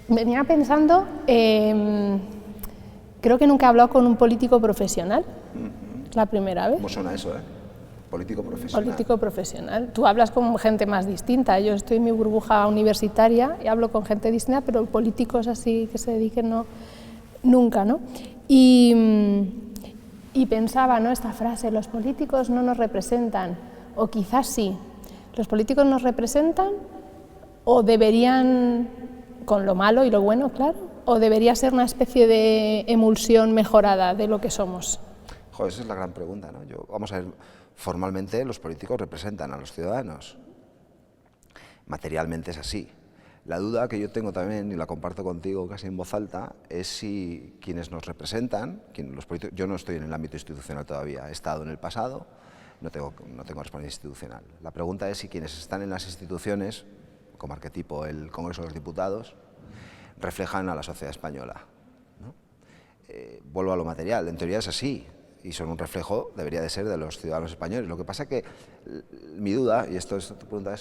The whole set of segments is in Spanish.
Venía pensando, creo que nunca he hablado con un político profesional, la primera vez. ¿Cómo suena eso, Político profesional. Político profesional. Tú hablas con gente más distinta. Yo estoy en mi burbuja universitaria y hablo con gente distinta, pero políticos así que se dediquen no, nunca, ¿no? Y pensaba, ¿no? Esta frase, los políticos no nos representan, o quizás sí. ¿Los políticos nos representan o deberían, con lo malo y lo bueno, claro, o debería ser una especie de emulsión mejorada de lo que somos? Joder, esa es la gran pregunta, ¿no? Vamos a ver, formalmente los políticos representan a los ciudadanos. Materialmente es así. La duda que yo tengo también, y la comparto contigo casi en voz alta, es si quienes nos representan, los políticos, yo no estoy en el ámbito institucional todavía, he estado en el pasado, no tengo responsabilidad institucional. La pregunta es si quienes están en las instituciones, como arquetipo el Congreso de los Diputados, reflejan a la sociedad española, ¿no? Vuelvo a lo material, en teoría es así, y son un reflejo, debería de ser, de los ciudadanos españoles. Lo que pasa que mi duda, y esto es tu pregunta,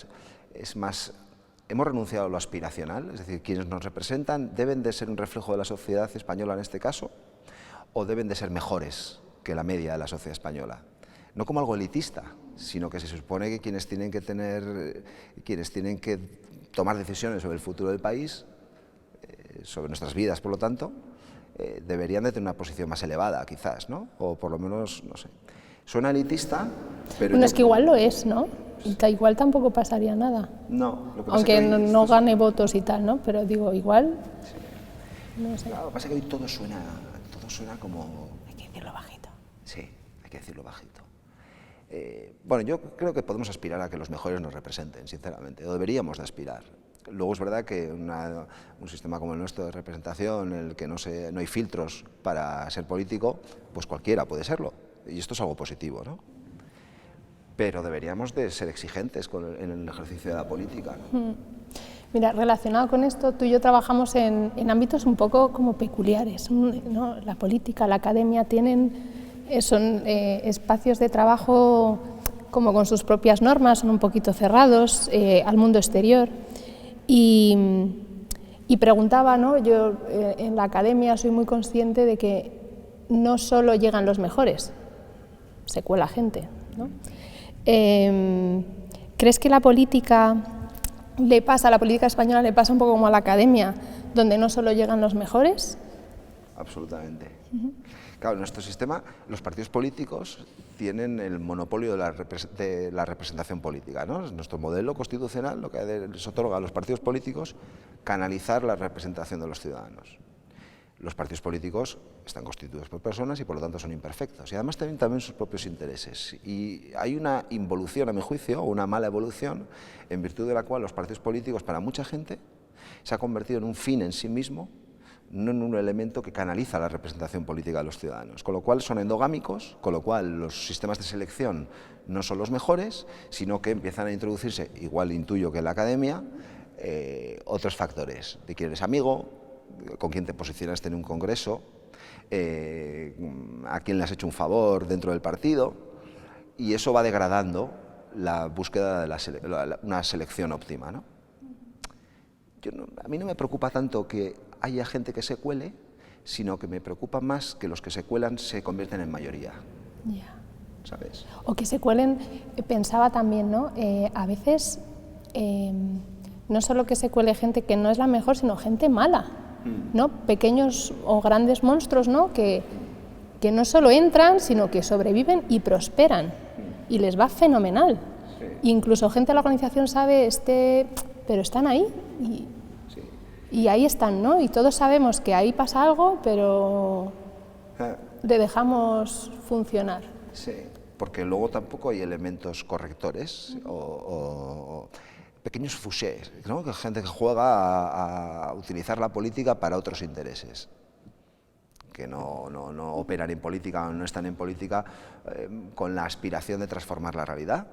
es más, ¿hemos renunciado a lo aspiracional? Es decir, quienes nos representan deben de ser un reflejo de la sociedad española en este caso, o deben de ser mejores que la media de la sociedad española. No como algo elitista, sino que se supone que quienes tienen que tomar decisiones sobre el futuro del país, sobre nuestras vidas, por lo tanto, deberían de tener una posición más elevada, quizás, ¿no? O por lo menos, no sé. Suena elitista, pero... Bueno, es que igual lo es, ¿no? Y igual tampoco pasaría nada. No, lo que pasa aunque es que no gane votos y tal, ¿no? Pero digo, igual... Sí. No sé. Claro, lo que pasa es que hoy todo suena como... Hay que decirlo bajito. Sí, hay que decirlo bajito. Bueno, yo creo que podemos aspirar a que los mejores nos representen, sinceramente, o deberíamos de aspirar. Luego es verdad que un sistema como el nuestro de representación, en el que no hay filtros para ser político, pues cualquiera puede serlo, y esto es algo positivo, ¿no? Pero deberíamos de ser exigentes en el ejercicio de la política, ¿no? Mira, relacionado con esto, tú y yo trabajamos en ámbitos un poco como peculiares, ¿no? La política, la academia son espacios de trabajo como con sus propias normas, son un poquito cerrados al mundo exterior. Y preguntaba, ¿no? Yo en la academia soy muy consciente de que no solo llegan los mejores, se cuela gente, ¿no? ¿Crees que la política española le pasa un poco como a la academia, donde no solo llegan los mejores? Absolutamente. Claro, en nuestro sistema los partidos políticos tienen el monopolio de la representación política, ¿no? Nuestro modelo constitucional lo que les otorga a los partidos políticos canalizar la representación de los ciudadanos. Los partidos políticos están constituidos por personas y por lo tanto son imperfectos y además tienen también sus propios intereses. Y hay una involución, a mi juicio, o una mala evolución, en virtud de la cual los partidos políticos para mucha gente se ha convertido en un fin en sí mismo, no en un elemento que canaliza la representación política de los ciudadanos, con lo cual son endogámicos, con lo cual los sistemas de selección no son los mejores, sino que empiezan a introducirse, igual intuyo que en la academia, otros factores, de quién eres amigo, con quién te posicionaste en un congreso, a quién le has hecho un favor dentro del partido, y eso va degradando la búsqueda de una selección óptima, ¿no? A mí no me preocupa tanto que haya gente que se cuele, sino que me preocupa más que los que se cuelan se convierten en mayoría. Yeah. ¿Sabes? O que se cuelen, pensaba también, ¿no? A veces no solo que se cuele gente que no es la mejor, sino gente mala, ¿no? Pequeños o grandes monstruos, ¿no? Que no solo entran, sino que sobreviven y prosperan, y les va fenomenal. Sí. Incluso gente de la organización sabe, pero están ahí, y ahí están, ¿no? Y todos sabemos que ahí pasa algo, pero le dejamos funcionar. Sí, porque luego tampoco hay elementos correctores o pequeños fouchés, ¿no? Gente que juega a utilizar la política para otros intereses, que no operan en política o no están en política con la aspiración de transformar la realidad,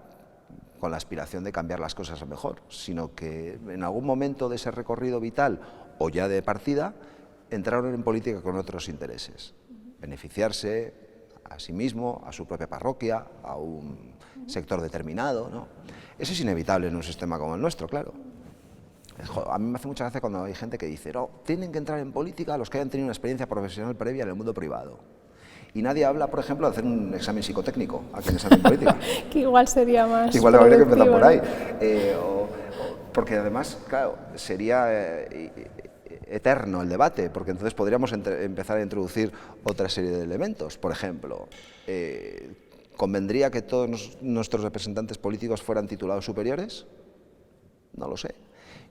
con la aspiración de cambiar las cosas a mejor, sino que en algún momento de ese recorrido vital o ya de partida entraron en política con otros intereses, beneficiarse a sí mismo, a su propia parroquia, a un sector determinado, ¿no? Eso es inevitable en un sistema como el nuestro, claro. A mí me hace mucha gracia cuando hay gente que dice, no, tienen que entrar en política los que hayan tenido una experiencia profesional previa en el mundo privado. Y nadie habla, por ejemplo, de hacer un examen psicotécnico a quienes entran en política. Que igual sería más igual habría que empezar por ahí. Porque además, claro, sería eterno el debate, porque entonces podríamos empezar a introducir otra serie de elementos. Por ejemplo, ¿convendría que todos nuestros representantes políticos fueran titulados superiores? No lo sé.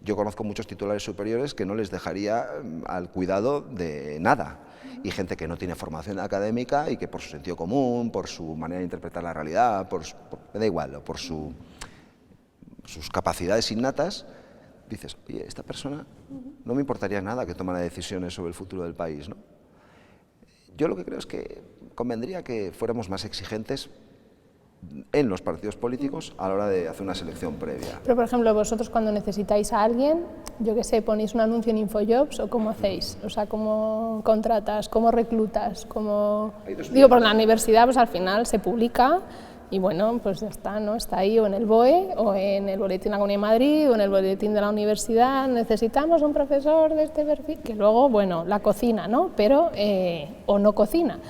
Yo conozco muchos titulares superiores que no les dejaría al cuidado de nada. Y gente que no tiene formación académica y que por su sentido común, por su manera de interpretar la realidad, me da igual, por sus capacidades innatas, dices, oye, esta persona no me importaría nada que tomara decisiones sobre el futuro del país, ¿no? Yo lo que creo es que convendría que fuéramos más exigentes en los partidos políticos a la hora de hacer una selección previa. Pero, por ejemplo, vosotros cuando necesitáis a alguien, yo qué sé, ponéis un anuncio en Infojobs o cómo hacéis, o sea, cómo contratas, cómo reclutas, cómo... Digo, por la universidad pues al final se publica y bueno, pues ya está, ¿no? Está ahí o en el BOE o en el Boletín de la Comunidad de Madrid o en el Boletín de la Universidad, necesitamos un profesor de este perfil, que luego, bueno, la cocina, ¿no? Pero, o no cocina.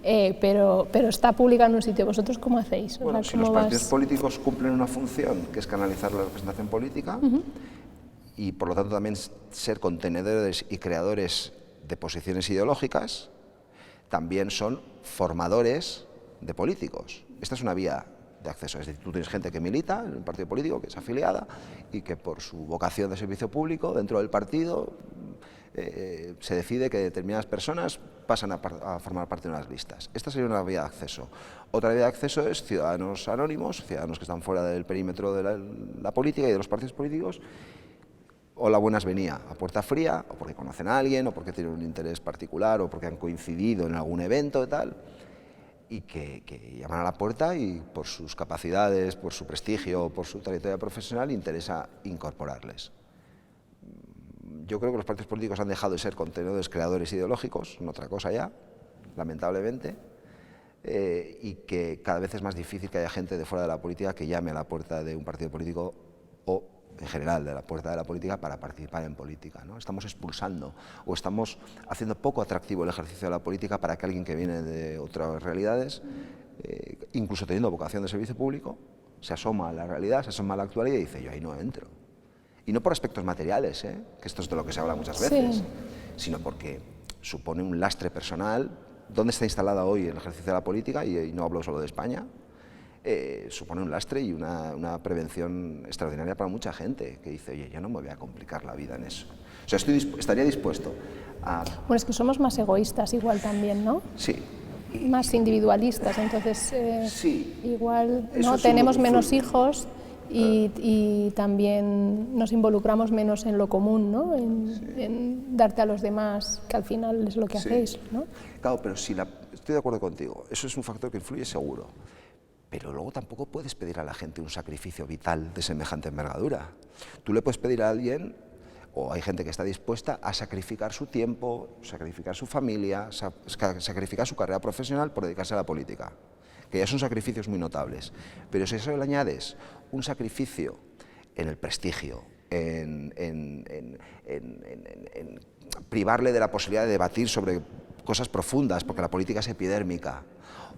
Pero está publicada en un sitio. ¿Vosotros cómo hacéis? Bueno, si los partidos políticos cumplen una función, que es canalizar la representación política, y por lo tanto también ser contenedores y creadores de posiciones ideológicas, también son formadores de políticos. Esta es una vía de acceso. Es decir, tú tienes gente que milita en un partido político, que es afiliada, y que por su vocación de servicio público dentro del partido se decide que determinadas personas pasan a formar parte de unas listas. Esta sería una vía de acceso. Otra vía de acceso es ciudadanos anónimos, ciudadanos que están fuera del perímetro de la política y de los partidos políticos. Hola, buenas, venía a puerta fría, o porque conocen a alguien, o porque tienen un interés particular, o porque han coincidido en algún evento y tal, y que llaman a la puerta y por sus capacidades, por su prestigio, por su trayectoria profesional, interesa incorporarles. Yo creo que los partidos políticos han dejado de ser contenedores creadores ideológicos, no otra cosa ya, lamentablemente, y que cada vez es más difícil que haya gente de fuera de la política que llame a la puerta de un partido político o, en general, de la puerta de la política para participar en política, ¿no? Estamos expulsando o estamos haciendo poco atractivo el ejercicio de la política para que alguien que viene de otras realidades, incluso teniendo vocación de servicio público, se asoma a la realidad, se asoma a la actualidad y dice, yo ahí no entro. Y no por aspectos materiales, que esto es de lo que se habla muchas veces, sino porque supone un lastre personal. ¿Dónde está instalada hoy el ejercicio de la política? Y no hablo solo de España. Supone un lastre y una prevención extraordinaria para mucha gente que dice, oye, yo no me voy a complicar la vida en eso. O sea, estaría dispuesto a... Bueno, es que somos más egoístas igual también, ¿no? Sí. Más individualistas, entonces sí. Igual no tenemos menos hijos. Y también nos involucramos menos en lo común, ¿no? En darte a los demás, que al final es lo que hacéis, ¿no? Claro, pero estoy de acuerdo contigo, eso es un factor que influye seguro, pero luego tampoco puedes pedir a la gente un sacrificio vital de semejante envergadura. Tú le puedes pedir a alguien, o hay gente que está dispuesta a sacrificar su tiempo, sacrificar su familia, sacrificar su carrera profesional por dedicarse a la política, que ya son sacrificios muy notables, pero si a eso le añades un sacrificio en el prestigio, en privarle de la posibilidad de debatir sobre cosas profundas, porque la política es epidérmica,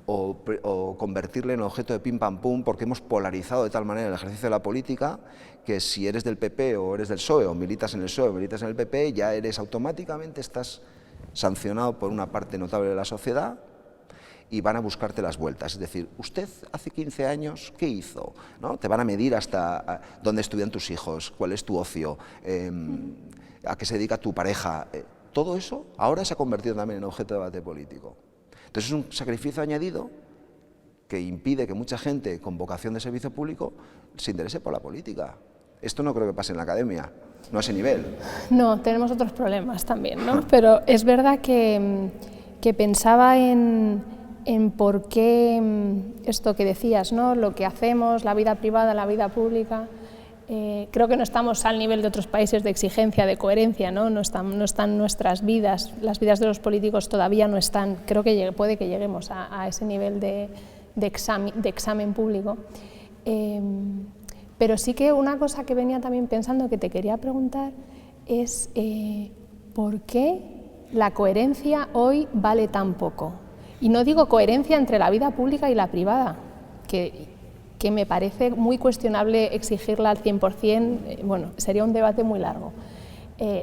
o convertirle en objeto de pim pam pum, porque hemos polarizado de tal manera el ejercicio de la política, que si eres del PP o eres del PSOE, o militas en el PSOE o militas en el PP, ya automáticamente estás sancionado por una parte notable de la sociedad, y van a buscarte las vueltas. Es decir, usted hace 15 años, ¿qué hizo? ¿No? Te van a medir hasta dónde estudian tus hijos, cuál es tu ocio, a qué se dedica tu pareja. Todo eso ahora se ha convertido también en objeto de debate político. Entonces es un sacrificio añadido que impide que mucha gente con vocación de servicio público se interese por la política. Esto no creo que pase en la academia, no a ese nivel. No, tenemos otros problemas también, ¿no? Pero es verdad que pensaba en por qué esto que decías, ¿no? Lo que hacemos, la vida privada, la vida pública, creo que no estamos al nivel de otros países de exigencia, de coherencia, ¿no? No están nuestras vidas, las vidas de los políticos todavía no están, creo que puede que lleguemos a ese nivel de examen público. Pero sí que una cosa que venía también pensando que te quería preguntar es ¿por qué la coherencia hoy vale tan poco? Y no digo coherencia entre la vida pública y la privada, que me parece muy cuestionable exigirla al 100%, bueno, sería un debate muy largo.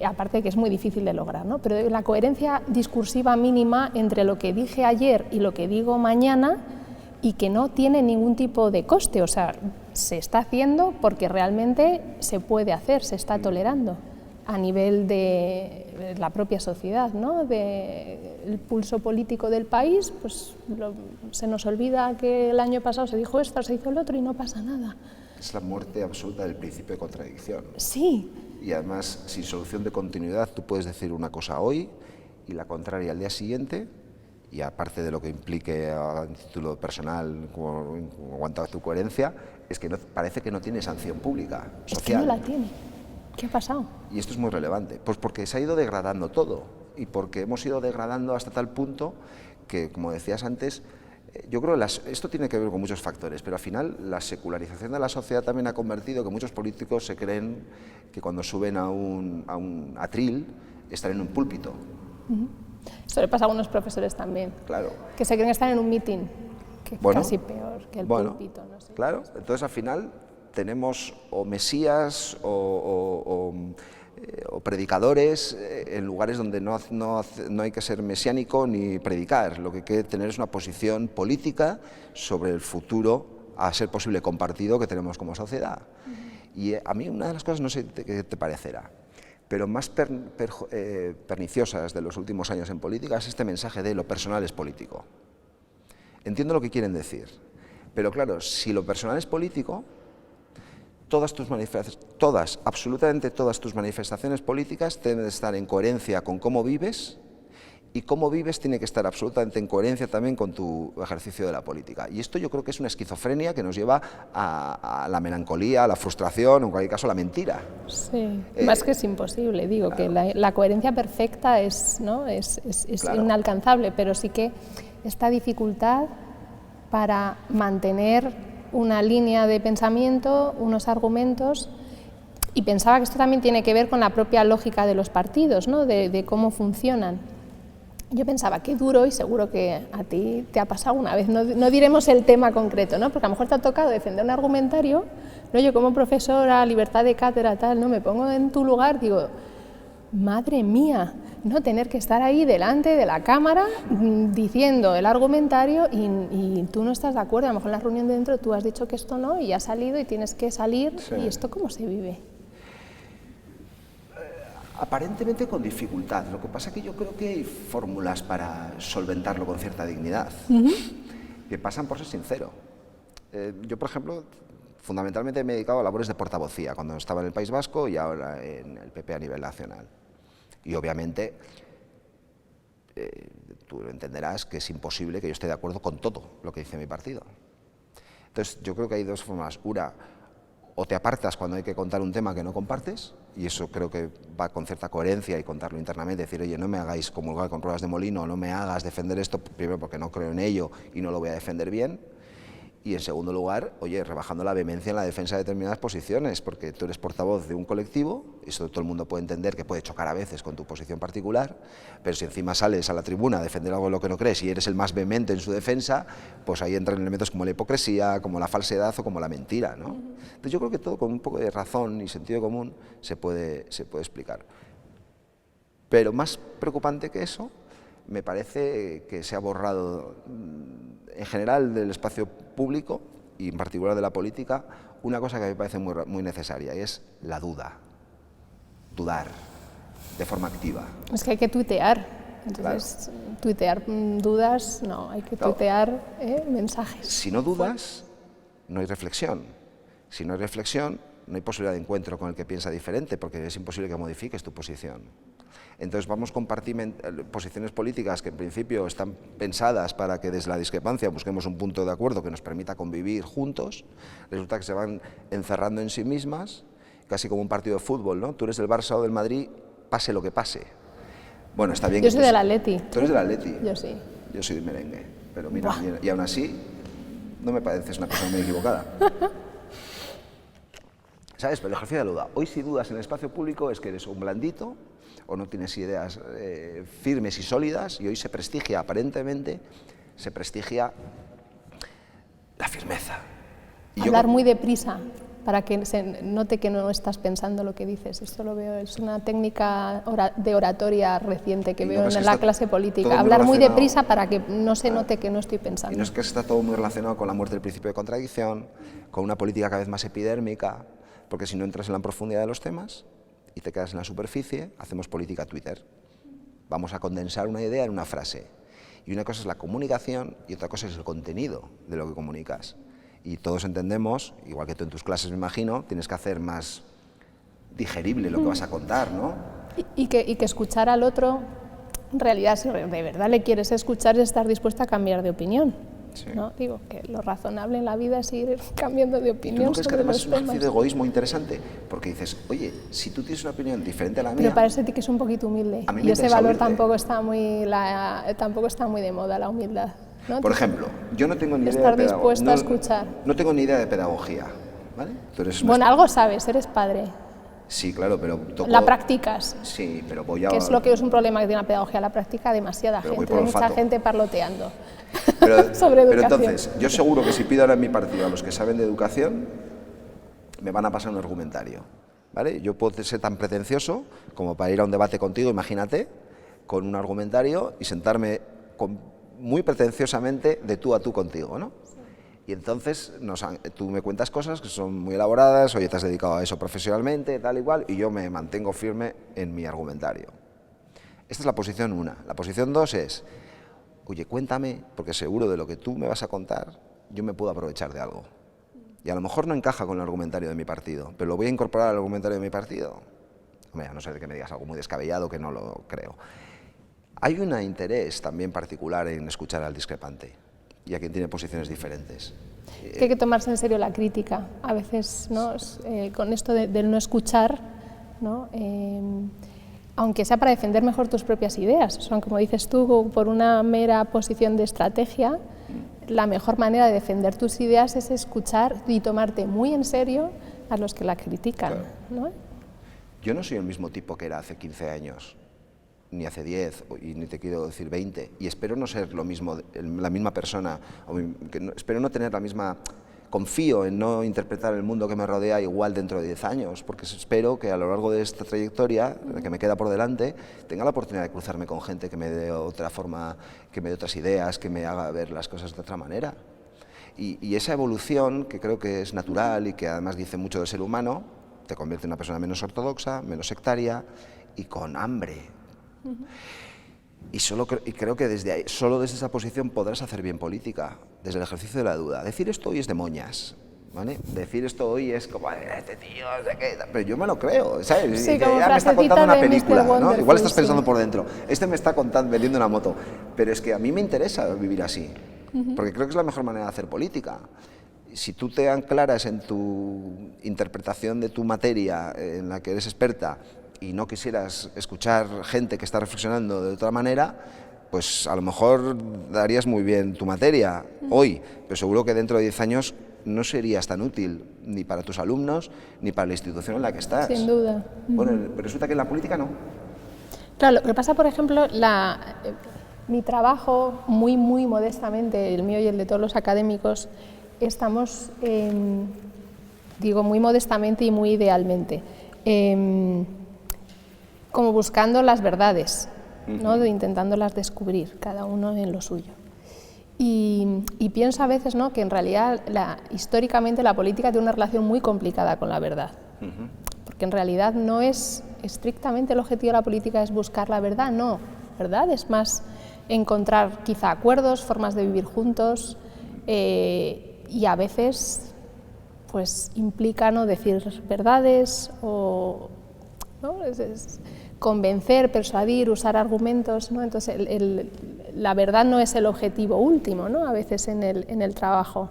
Aparte de que es muy difícil de lograr, ¿no? Pero la coherencia discursiva mínima entre lo que dije ayer y lo que digo mañana, y que no tiene ningún tipo de coste, o sea, se está haciendo porque realmente se puede hacer, se está tolerando a nivel de la propia sociedad, ¿no? Del pulso político del país, pues se nos olvida que el año pasado se dijo esto, se hizo el otro y no pasa nada. Es la muerte absoluta del principio de contradicción. Sí. Y además, sin solución de continuidad, tú puedes decir una cosa hoy y la contraria al día siguiente, y aparte de lo que implique a título personal como en cuanto a tu coherencia, es que parece que no tiene sanción pública, social. Es que no la tiene. ¿Qué ha pasado? Y esto es muy relevante, pues porque se ha ido degradando todo, y porque hemos ido degradando hasta tal punto que, como decías antes, yo creo que esto tiene que ver con muchos factores, pero al final la secularización de la sociedad también ha convertido que muchos políticos se creen que cuando suben a un atril están en un púlpito. Esto le pasa a algunos profesores también, claro, que se creen que están en un mitin, que es casi peor que el púlpito. No sé. Claro, entonces al final tenemos o mesías o predicadores en lugares donde no hay que ser mesiánico ni predicar, lo que hay que tener es una posición política sobre el futuro, a ser posible compartido, que tenemos como sociedad. Y a mí una de las cosas, no sé qué te parecerá, pero más perniciosas de los últimos años en política es este mensaje de lo personal es político. Entiendo lo que quieren decir, pero claro, si lo personal es político, absolutamente todas tus manifestaciones políticas deben de estar en coherencia con cómo vives, y cómo vives tiene que estar absolutamente en coherencia también con tu ejercicio de la política. Y esto yo creo que es una esquizofrenia que nos lleva a la melancolía, a la frustración, o en cualquier caso a la mentira. Sí, más que es imposible, digo, claro, que la coherencia perfecta es, ¿no? es claro, inalcanzable, pero sí que esta dificultad para mantener una línea de pensamiento, unos argumentos, y pensaba que esto también tiene que ver con la propia lógica de los partidos, ¿no? de cómo funcionan. Yo pensaba, qué duro, y seguro que a ti te ha pasado una vez, no diremos el tema concreto, ¿no? Porque a lo mejor te ha tocado defender un argumentario, ¿no? Yo como profesora, libertad de cátedra, tal, ¿no? Me pongo en tu lugar, digo, madre mía, no tener que estar ahí delante de la cámara diciendo el argumentario y tú no estás de acuerdo, a lo mejor en la reunión de dentro tú has dicho que esto no y has salido y tienes que salir, sí. ¿Y esto cómo se vive? Aparentemente con dificultad, lo que pasa es que yo creo que hay fórmulas para solventarlo con cierta dignidad, que pasan por ser sincero. Yo, por ejemplo, fundamentalmente me he dedicado a labores de portavocía, cuando estaba en el País Vasco y ahora en el PP a nivel nacional. Y obviamente, tú entenderás que es imposible que yo esté de acuerdo con todo lo que dice mi partido. Entonces, yo creo que hay dos formas. Una, o te apartas cuando hay que contar un tema que no compartes, y eso creo que va con cierta coherencia y contarlo internamente, decir, oye, no me hagáis comulgar con ruedas de molino, no me hagas defender esto, primero porque no creo en ello y no lo voy a defender bien, y en segundo lugar, oye, rebajando la vehemencia en la defensa de determinadas posiciones, porque tú eres portavoz de un colectivo, eso todo el mundo puede entender que puede chocar a veces con tu posición particular, pero si encima sales a la tribuna a defender algo en lo que no crees y eres el más vehemente en su defensa, pues ahí entran elementos como la hipocresía, como la falsedad o como la mentira, ¿no? Entonces yo creo que todo con un poco de razón y sentido común se puede explicar. Pero más preocupante que eso, me parece que se ha borrado en general del espacio público y en particular de la política una cosa que a mí me parece muy necesaria, y es la duda. Dudar de forma activa. Es que hay que tuitear, entonces claro. Tuitear dudas, no, hay que tuitear mensajes. Si no dudas, no hay reflexión. Si no hay reflexión, no hay posibilidad de encuentro con el que piensa diferente, porque es imposible que modifiques tu posición. Entonces vamos a compartir posiciones políticas que en principio están pensadas para que desde la discrepancia busquemos un punto de acuerdo que nos permita convivir juntos, resulta que se van encerrando en sí mismas, casi como un partido de fútbol, ¿no? Tú eres del Barça o del Madrid, pase lo que pase. Bueno, está bien. Yo soy del Atleti. ¿Tú eres del Atleti? Yo sí. Yo soy del merengue, pero mira, y aún así no me pareces una persona muy equivocada. ¿Sabes? Pero el ejercicio de la duda. Hoy si dudas en el espacio público es que eres un blandito o no tienes ideas firmes y sólidas, y hoy se prestigia, aparentemente, se prestigia la firmeza. Hablar muy deprisa para que se note que no estás pensando lo que dices. Esto lo veo, es una técnica de oratoria reciente que veo en la clase política. Hablar muy deprisa para que no se note que no estoy pensando. Y no es que está todo muy relacionado con la muerte del principio de contradicción, con una política cada vez más epidérmica, porque si no entras en la profundidad de los temas y te quedas en la superficie, hacemos política Twitter. Vamos a condensar una idea en una frase. Y una cosa es la comunicación y otra cosa es el contenido de lo que comunicas. Y todos entendemos, igual que tú en tus clases me imagino, tienes que hacer más digerible lo que vas a contar, ¿no? Y que escuchar al otro, en realidad, si de verdad le quieres escuchar, es estar dispuesta a cambiar de opinión. Sí. ¿No? Digo que lo razonable en la vida es ir cambiando de opinión. ¿Tú no crees que además es un ejercicio de egoísmo interesante? Porque dices, oye, si tú tienes una opinión diferente a la mía... Pero parece que es un poquito humilde. Y ese valor tampoco está muy de moda, la humildad, ¿no? Por ejemplo, yo no tengo ni idea de pedagogía. Estar dispuesta a escuchar. No tengo ni idea de pedagogía, ¿vale? Bueno, algo sabes, eres padre. Sí, claro, pero... La practicas. Sí, pero voy a... Que es lo que es un problema que tiene la pedagogía, la practica demasiada gente, mucha gente parloteando sobre educación. Pero entonces, yo seguro que si pido ahora en mi partido a los que saben de educación, me van a pasar un argumentario, ¿vale? Yo puedo ser tan pretencioso como para ir a un debate contigo, imagínate, con un argumentario y sentarme muy pretenciosamente de tú a tú contigo, ¿no? Y entonces tú me cuentas cosas que son muy elaboradas, oye, te has dedicado a eso profesionalmente, tal y cual, y yo me mantengo firme en mi argumentario. Esta es la posición 1. La posición 2 es, oye, cuéntame, porque seguro de lo que tú me vas a contar, yo me puedo aprovechar de algo. Y a lo mejor no encaja con el argumentario de mi partido, pero lo voy a incorporar al argumentario de mi partido. Hombre, a no ser de que me digas algo muy descabellado, que no lo creo. Hay un interés también particular en escuchar al discrepante y a quien tiene posiciones diferentes. Que hay que tomarse en serio la crítica. A veces, ¿no? Con esto del no escuchar, ¿no? Aunque sea para defender mejor tus propias ideas, son, como dices tú, por una mera posición de estrategia, la mejor manera de defender tus ideas es escuchar y tomarte muy en serio a los que la critican. Claro. ¿No? Yo no soy el mismo tipo que era hace 15 años. Ni hace 10, y ni te quiero decir 20, y espero no ser lo mismo, la misma persona, espero no tener la misma, confío en no interpretar el mundo que me rodea igual dentro de 10 años, porque espero que a lo largo de esta trayectoria, que me queda por delante, tenga la oportunidad de cruzarme con gente que me dé otra forma, que me dé otras ideas, que me haga ver las cosas de otra manera. Y esa evolución, que creo que es natural y que además dice mucho del ser humano, te convierte en una persona menos ortodoxa, menos sectaria y con hambre. Y creo que desde ahí, solo desde esa posición podrás hacer bien política, desde el ejercicio de la duda. Decir esto hoy es de moñas, ¿vale? Decir esto hoy es como, este tío, no sé qué, pero yo me lo creo, ¿sabes? Sí, ya me está contando una película, ¿no? Igual estás pensando por dentro, este me está vendiendo una moto, pero es que a mí me interesa vivir así, porque creo que es la mejor manera de hacer política. Si tú te anclaras en tu interpretación de tu materia, en la que eres experta, y no quisieras escuchar gente que está reflexionando de otra manera, pues a lo mejor darías muy bien tu materia hoy, pero seguro que dentro de 10 años no serías tan útil ni para tus alumnos ni para la institución en la que estás. Sin duda. Bueno, pero resulta que en la política no. Claro, lo que pasa, por ejemplo, mi trabajo, muy modestamente, el mío y el de todos los académicos, estamos, digo muy modestamente y muy idealmente, como buscando las verdades, ¿no? Intentándolas descubrir, cada uno en lo suyo. Y pienso a veces, ¿no?, que en realidad históricamente la política tiene una relación muy complicada con la verdad, porque en realidad no es estrictamente el objetivo de la política es buscar la verdad, no, ¿verdad? Es más encontrar quizá acuerdos, formas de vivir juntos, y a veces pues implica no decir verdades o, ¿no? Es convencer, persuadir, usar argumentos, ¿no? Entonces la verdad no es el objetivo último, ¿no? A veces en el trabajo.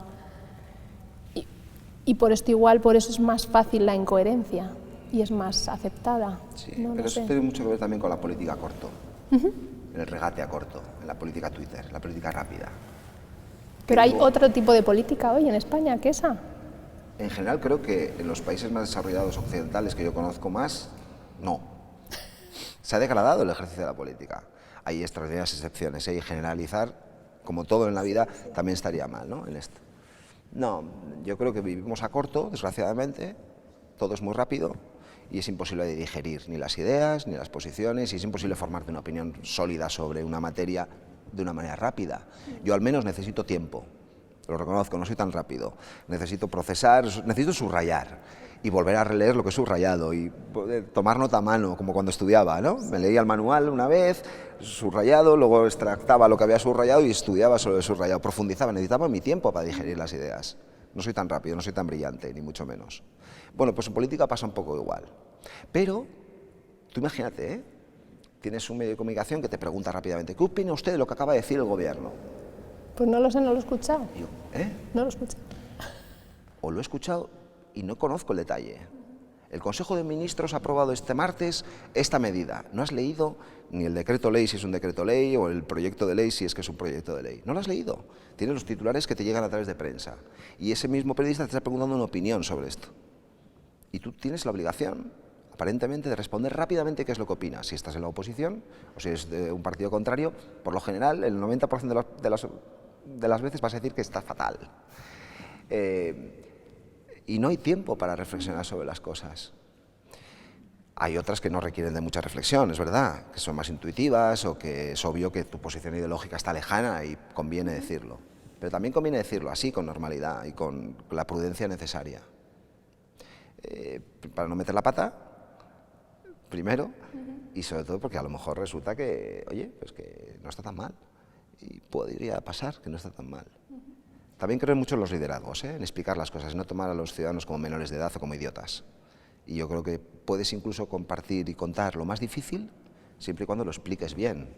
Y por esto por eso es más fácil la incoherencia y es más aceptada. Sí, no pero eso tiene mucho que ver también con la política a corto, en el regate a corto, en la política Twitter, la política rápida. Pero hay otro tipo de política hoy en España que esa. En general creo que en los países más desarrollados occidentales que yo conozco más, no. Se ha degradado el ejercicio de la política. Hay extraordinarias excepciones, y generalizar, como todo en la vida, también estaría mal, ¿no? En esto. No, yo creo que vivimos a corto, desgraciadamente, todo es muy rápido y es imposible de digerir ni las ideas ni las posiciones, y es imposible formarte una opinión sólida sobre una materia de una manera rápida. Yo al menos necesito tiempo, lo reconozco, no soy tan rápido, necesito procesar, necesito subrayar y volver a releer lo que he subrayado y tomar nota a mano, como cuando estudiaba, ¿no? Me leía el manual una vez, subrayado, luego extractaba lo que había subrayado y estudiaba sobre el subrayado, profundizaba, necesitaba mi tiempo para digerir las ideas. No soy tan rápido, no soy tan brillante, ni mucho menos. Bueno, pues en política pasa un poco igual. Pero, tú imagínate, ¿eh? Tienes un medio de comunicación que te pregunta rápidamente, ¿qué opina usted de lo que acaba de decir el gobierno? Pues no lo sé, no lo he escuchado. Y yo, ¿eh? No lo he escuchado. O lo he escuchado y no conozco el detalle. El Consejo de Ministros ha aprobado este martes esta medida. No has leído ni el decreto ley si es un decreto ley o el proyecto de ley si es que es un proyecto de ley. No lo has leído. Tienes los titulares que te llegan a través de prensa. Y ese mismo periodista te está preguntando una opinión sobre esto. Y tú tienes la obligación, aparentemente, de responder rápidamente qué es lo que opinas. Si estás en la oposición o si es de un partido contrario, por lo general, el 90% de las veces vas a decir que está fatal. Y no hay tiempo para reflexionar sobre las cosas. Hay otras que no requieren de mucha reflexión, es verdad, que son más intuitivas o que es obvio que tu posición ideológica está lejana y conviene decirlo. Pero también conviene decirlo así, con normalidad y con la prudencia necesaria. Para no meter la pata, primero, y sobre todo porque a lo mejor resulta que, oye, pues que no está tan mal. Y podría pasar que no está tan mal. También creo mucho en los liderazgos, en explicar las cosas, no tomar a los ciudadanos como menores de edad o como idiotas. Y yo creo que puedes incluso compartir y contar lo más difícil siempre y cuando lo expliques bien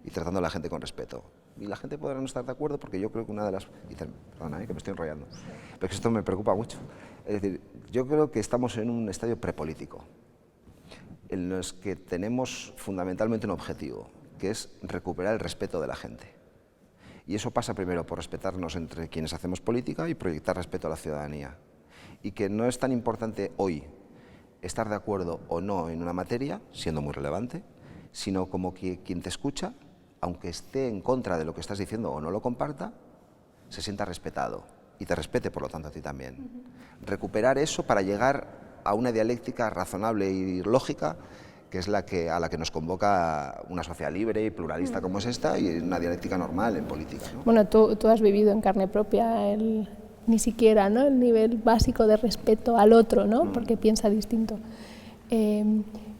y tratando a la gente con respeto. Y la gente podrá no estar de acuerdo porque yo creo que una de las... Perdona, que me estoy enrollando, pero que esto me preocupa mucho. Es decir, yo creo que estamos en un estadio prepolítico en los que tenemos fundamentalmente un objetivo, que es recuperar el respeto de la gente. Y eso pasa primero por respetarnos entre quienes hacemos política y proyectar respeto a la ciudadanía. Y que no es tan importante hoy estar de acuerdo o no en una materia, siendo muy relevante, sino como que quien te escucha, aunque esté en contra de lo que estás diciendo o no lo comparta, se sienta respetado y te respete por lo tanto a ti también. Recuperar eso para llegar a una dialéctica razonable y lógica, que es a la que nos convoca una sociedad libre y pluralista como es esta, y una dialéctica normal en política, ¿no? Bueno, tú has vivido en carne propia ni siquiera, ¿no?, el nivel básico de respeto al otro, ¿no?, porque piensa distinto.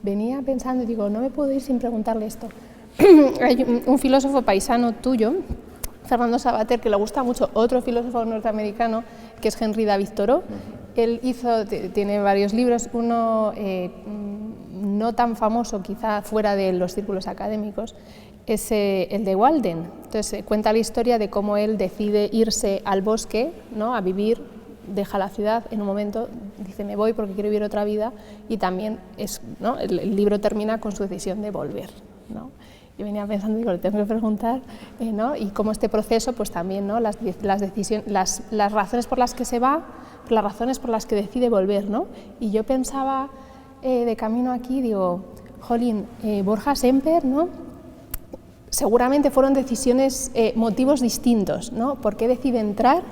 Venía pensando y digo, no me puedo ir sin preguntarle esto. Hay un filósofo paisano tuyo, Fernando Savater, que le gusta mucho otro filósofo norteamericano, que es Henry David Thoreau. Él tiene varios libros, uno no tan famoso quizá fuera de los círculos académicos, es el de Walden. Entonces cuenta la historia de cómo él decide irse al bosque, ¿no?, a vivir, deja la ciudad en un momento, dice me voy porque quiero vivir otra vida, y también ¿no?, el libro termina con su decisión de volver, ¿no? Yo venía pensando, digo, le tengo que preguntar, ¿no?, y cómo este proceso, pues también, ¿no?, las razones por las que se va, las razones por las que decide volver, ¿no? Y yo pensaba de camino aquí, digo, jolín, Borja Semper, ¿no?, seguramente fueron decisiones, motivos distintos, ¿no? ¿Por qué decide entrar?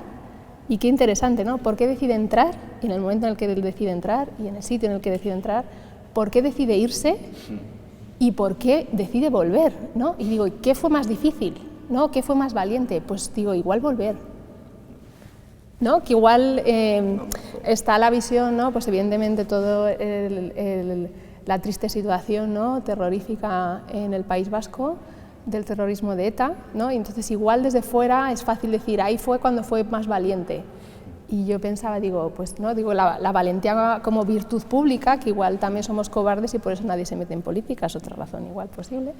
Y qué interesante, ¿no? ¿Por qué decide entrar? Y en el momento en el que él decide entrar y en el sitio en el que decide entrar, ¿por qué decide irse? ¿Y por qué decide volver? ¿No? Y digo, ¿qué fue más difícil? ¿No? ¿Qué fue más valiente? Pues digo, igual volver, ¿no? Que igual está la visión, ¿no?, pues evidentemente todo la triste situación, ¿no?, terrorífica en el País Vasco, del terrorismo de ETA, ¿no? Y entonces igual desde fuera es fácil decir, ahí fue cuando fue más valiente. Y yo pensaba, digo, pues no, digo, la valentía como virtud pública, que igual también somos cobardes y por eso nadie se mete en política, es otra razón igual posible.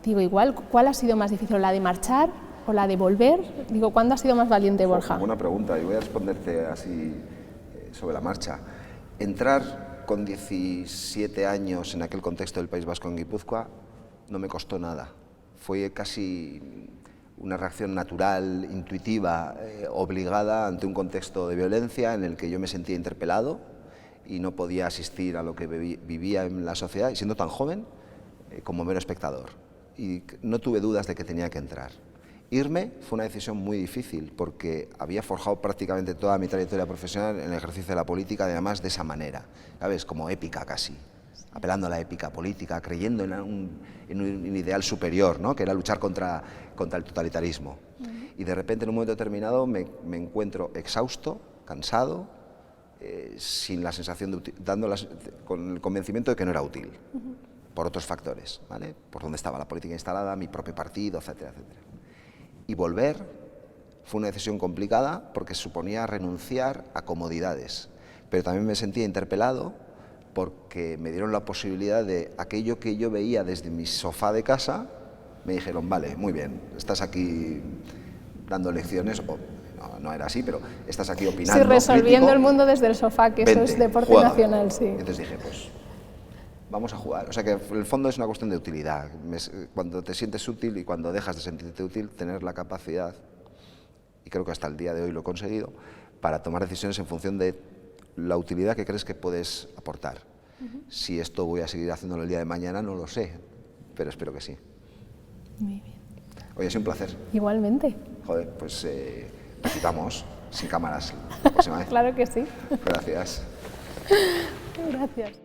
Digo, igual, ¿cuál ha sido más difícil, la de marchar o la de volver? Digo, ¿cuándo ha sido más valiente, Borja? Buena pregunta, y voy a responderte así sobre la marcha. Entrar con 17 años en aquel contexto del País Vasco en Guipúzcoa no me costó nada. Fue casi una reacción natural, intuitiva, obligada ante un contexto de violencia en el que yo me sentía interpelado y no podía asistir a lo que vivía en la sociedad, y siendo tan joven, como mero espectador. Y no tuve dudas de que tenía que entrar. Irme fue una decisión muy difícil, porque había forjado prácticamente toda mi trayectoria profesional en el ejercicio de la política, además de esa manera, ¿sabes? Como épica casi, apelando a la épica política, creyendo en un ideal superior, ¿no? Que era luchar contra el totalitarismo. Y de repente, en un momento determinado, me encuentro exhausto, cansado, sin la sensación de con el convencimiento de que no era útil, por otros factores, ¿vale? Por dónde estaba la política instalada, mi propio partido, etcétera, etcétera. Y volver fue una decisión complicada porque suponía renunciar a comodidades, pero también me sentía interpelado porque me dieron la posibilidad de aquello que yo veía desde mi sofá de casa, me dijeron, vale, muy bien, estás aquí dando lecciones, o no era así, pero estás aquí opinando. Sí, resolviendo crítico, el mundo desde el sofá, que vente, eso es deporte juega. nacional, sí. Entonces dije, pues vamos a jugar. O sea que en el fondo es una cuestión de utilidad. Cuando te sientes útil y cuando dejas de sentirte útil, tener la capacidad, y creo que hasta el día de hoy lo he conseguido, para tomar decisiones en función de la utilidad que crees que puedes aportar. Si esto voy a seguir haciéndolo el día de mañana, no lo sé, pero espero que sí. Muy bien. Oye, ha sido un placer. Igualmente. Joder, pues repitamos sin cámaras la próxima vez. Claro que sí. Gracias. Gracias.